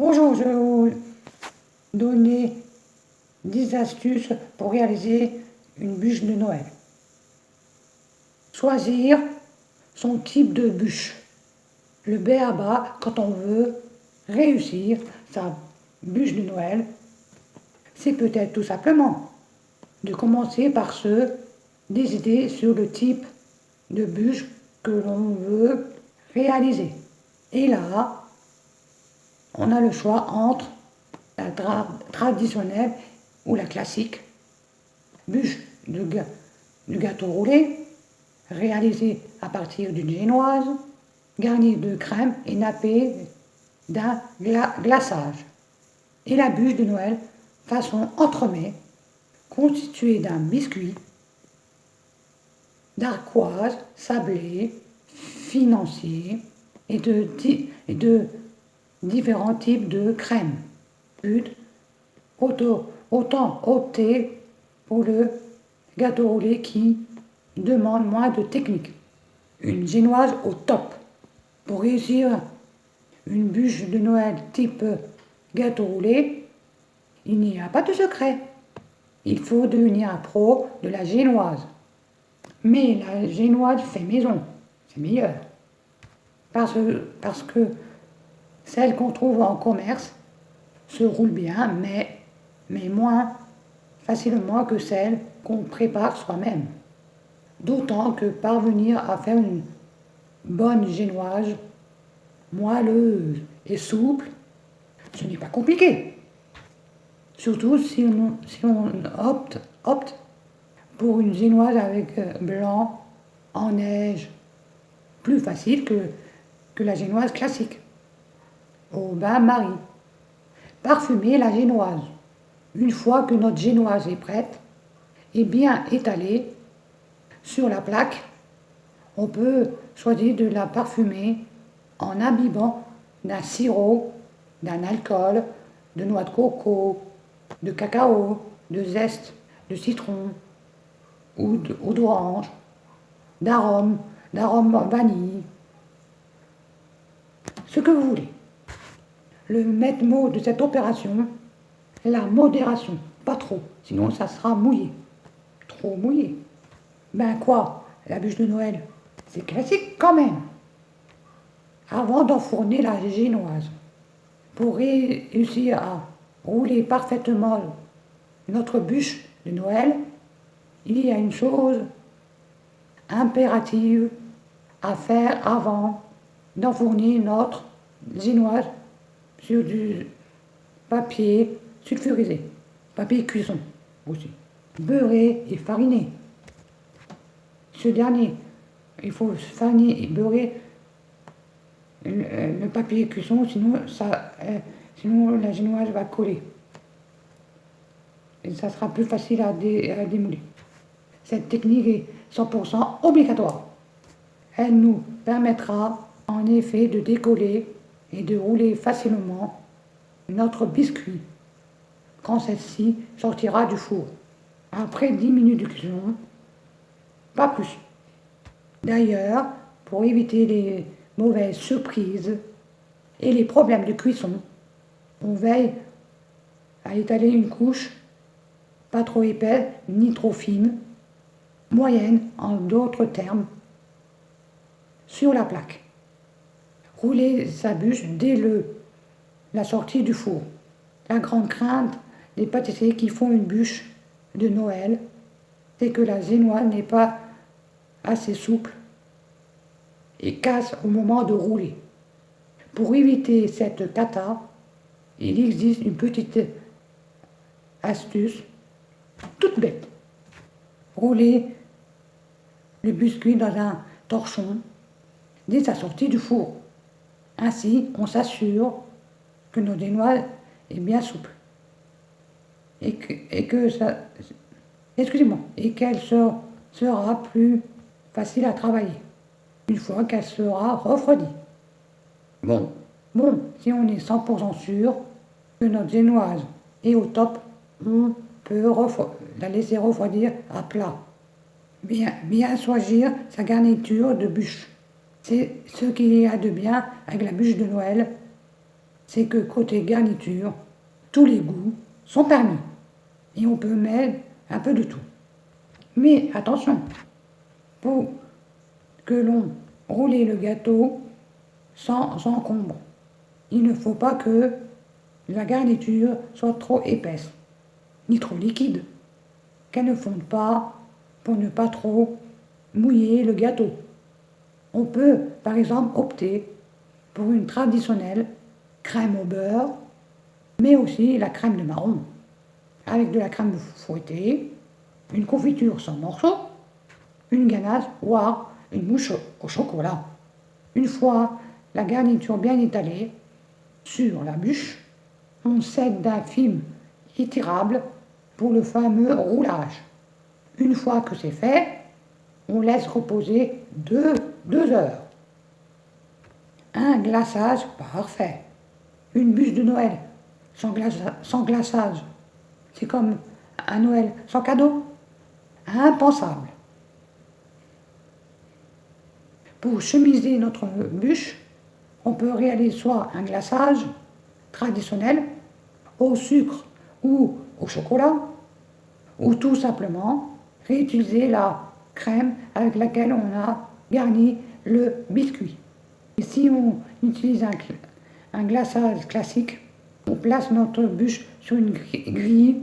Bonjour, je vais vous donner 10 astuces pour réaliser une bûche de Noël. Choisir son type de bûche. Le b.a.-ba quand on veut réussir sa bûche de Noël, c'est peut-être tout simplement de commencer par se décider sur le type de bûche que l'on veut réaliser. Et là, on a le choix entre la traditionnelle ou la classique, bûche de gâteau roulé, réalisée à partir d'une génoise, garnie de crème et nappée d'un glaçage. Et la bûche de Noël, façon entremets, constituée d'un biscuit, d'ardoise sablée, financier et de différents types de crème. Autant opter pour le gâteau roulé qui demande moins de technique. Une génoise au top. Pour réussir une bûche de Noël type gâteau roulé, il n'y a pas de secret. Il faut devenir un pro de la génoise. Mais la génoise fait maison, c'est meilleur. Parce que celle qu'on trouve en commerce se roule bien, mais moins facilement que celle qu'on prépare soi-même. D'autant que parvenir à faire une bonne génoise, moelleuse et souple, ce n'est pas compliqué. Surtout si on opte pour une génoise avec blanc en neige, plus facile que la génoise classique. Au bain-marie. Parfumer la génoise. Une fois que notre génoise est prête et bien étalée sur la plaque, on peut choisir de la parfumer en imbibant d'un sirop, d'un alcool, de noix de coco, de cacao, de zeste, de citron ou d'orange, d'arôme vanille, ce que vous voulez. Le maître mot de cette opération, la modération, pas trop, sinon ça sera mouillé. Trop mouillé. Ben quoi, la bûche de Noël, c'est classique quand même. Avant d'enfourner la génoise, pour réussir à rouler parfaitement notre bûche de Noël, il y a une chose impérative à faire avant d'enfourner notre génoise sur du papier sulfurisé, papier cuisson aussi, beurré et fariné. Ce dernier, il faut fariner et beurrer le papier cuisson, sinon la génoise va coller. Et ça sera plus facile à démouler. Cette technique est 100% obligatoire. Elle nous permettra en effet de décoller et de rouler facilement notre biscuit quand celle-ci sortira du four. Après 10 minutes de cuisson, pas plus. D'ailleurs, pour éviter les mauvaises surprises et les problèmes de cuisson, on veille à étaler une couche pas trop épaisse ni trop fine, moyenne en d'autres termes, sur la plaque. Rouler sa bûche dès la sortie du four. La grande crainte des pâtissiers qui font une bûche de Noël, c'est que la génoise n'est pas assez souple et casse au moment de rouler. Pour éviter cette cata, il existe une petite astuce toute bête. Rouler le biscuit dans un torchon dès sa sortie du four. Ainsi, on s'assure que notre génoise est bien souple et qu'elle sera plus facile à travailler une fois qu'elle sera refroidie. Bon, si on est 100% sûr que notre génoise est au top, on peut la laisser refroidir à plat. Bien choisir sa garniture de bûche. C'est ce qu'il y a de bien avec la bûche de Noël. c'est que côté garniture, tous les goûts sont permis. Et on peut mettre un peu de tout. Mais attention, pour que l'on roule le gâteau sans encombre, il ne faut pas que la garniture soit trop épaisse, ni trop liquide, qu'elle ne fonde pas pour ne pas trop mouiller le gâteau. On peut par exemple opter pour une traditionnelle crème au beurre, mais aussi la crème de marron, avec de la crème fouettée, une confiture sans morceaux, une ganache, voire une mousse au chocolat. Une fois la garniture bien étalée sur la bûche, on cède d'un film étirable pour le fameux roulage. Une fois que c'est fait, on laisse reposer 2 heures. Un glaçage parfait. Une bûche de Noël sans glaçage, c'est comme un Noël sans cadeau. Impensable. Pour chemiser notre bûche, on peut réaliser soit un glaçage traditionnel au sucre ou au chocolat, ou tout simplement réutiliser la crème avec laquelle on a garni le biscuit. Et si on utilise un glaçage classique, on place notre bûche sur une grille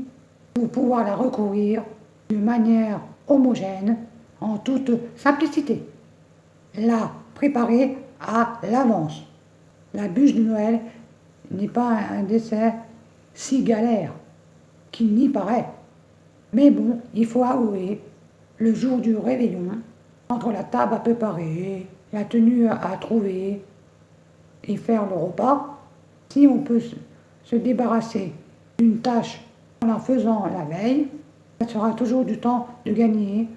pour pouvoir la recouvrir de manière homogène en toute simplicité. La préparer à l'avance. La bûche de Noël n'est pas un dessert si galère qu'il n'y paraît. Mais bon, il faut avouer, le jour du réveillon, entre la table à préparer, la tenue à trouver et faire le repas, si on peut se débarrasser d'une tâche en la faisant la veille, ça sera toujours du temps de gagner,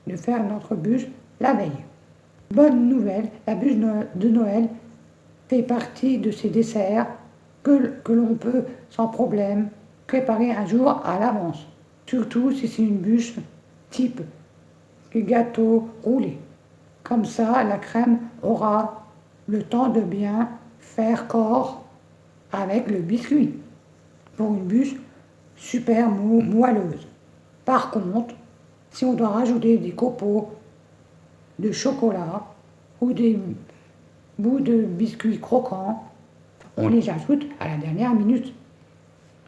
de faire notre bûche la veille. Bonne nouvelle, la bûche de Noël fait partie de ces desserts que l'on peut sans problème préparer un jour à l'avance. Surtout si c'est une bûche type gâteau roulé. Comme ça, la crème aura le temps de bien faire corps avec le biscuit. Pour une bûche super moelleuse. Par contre, si on doit rajouter des copeaux de chocolat ou des bouts de biscuits croquants, on les ajoute à la dernière minute.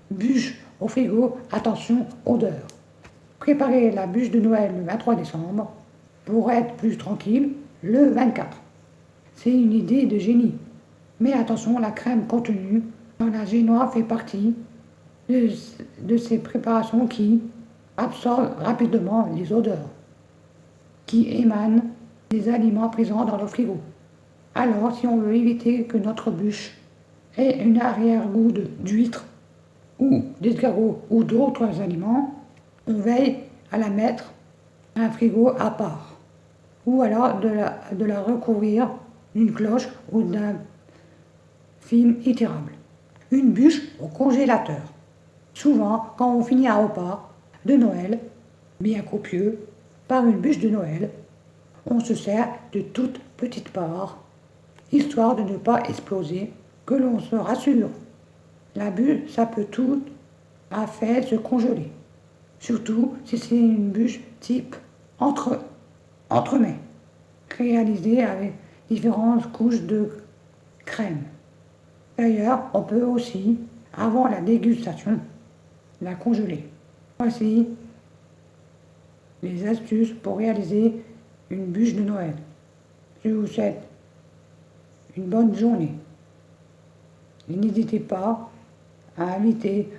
Bûche au frigo, attention odeur. Préparez la bûche de Noël le 23 décembre pour être plus tranquille le 24. C'est une idée de génie. Mais attention, la crème contenue dans la génoise fait partie de ces préparations qui absorbent rapidement les odeurs qui émanent des aliments présents dans le frigo. Alors, si on veut éviter que notre bûche ait un arrière-goût d'huître ou d'escargot ou d'autres aliments, on veille à la mettre à un frigo à part, ou alors de la recouvrir d'une cloche ou d'un film étirable. Une bûche au congélateur. Souvent, quand on finit un repas de Noël, bien copieux, par une bûche de Noël, on se sert de toutes petites parts, histoire de ne pas exploser, que l'on se rassure. La bûche, ça peut tout à fait se congeler. Surtout si c'est une bûche type entremets, réalisée avec différentes couches de crème. D'ailleurs, on peut aussi, avant la dégustation, la congeler. Voici les astuces pour réaliser une bûche de Noël. Je vous souhaite une bonne journée. Et n'hésitez pas à inviter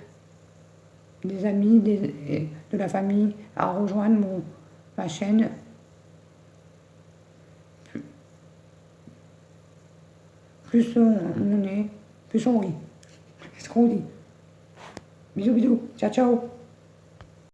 des amis, de la famille à rejoindre ma chaîne. Plus on est, plus on rit. C'est ce qu'on dit. Bisous, bisous. Ciao, ciao.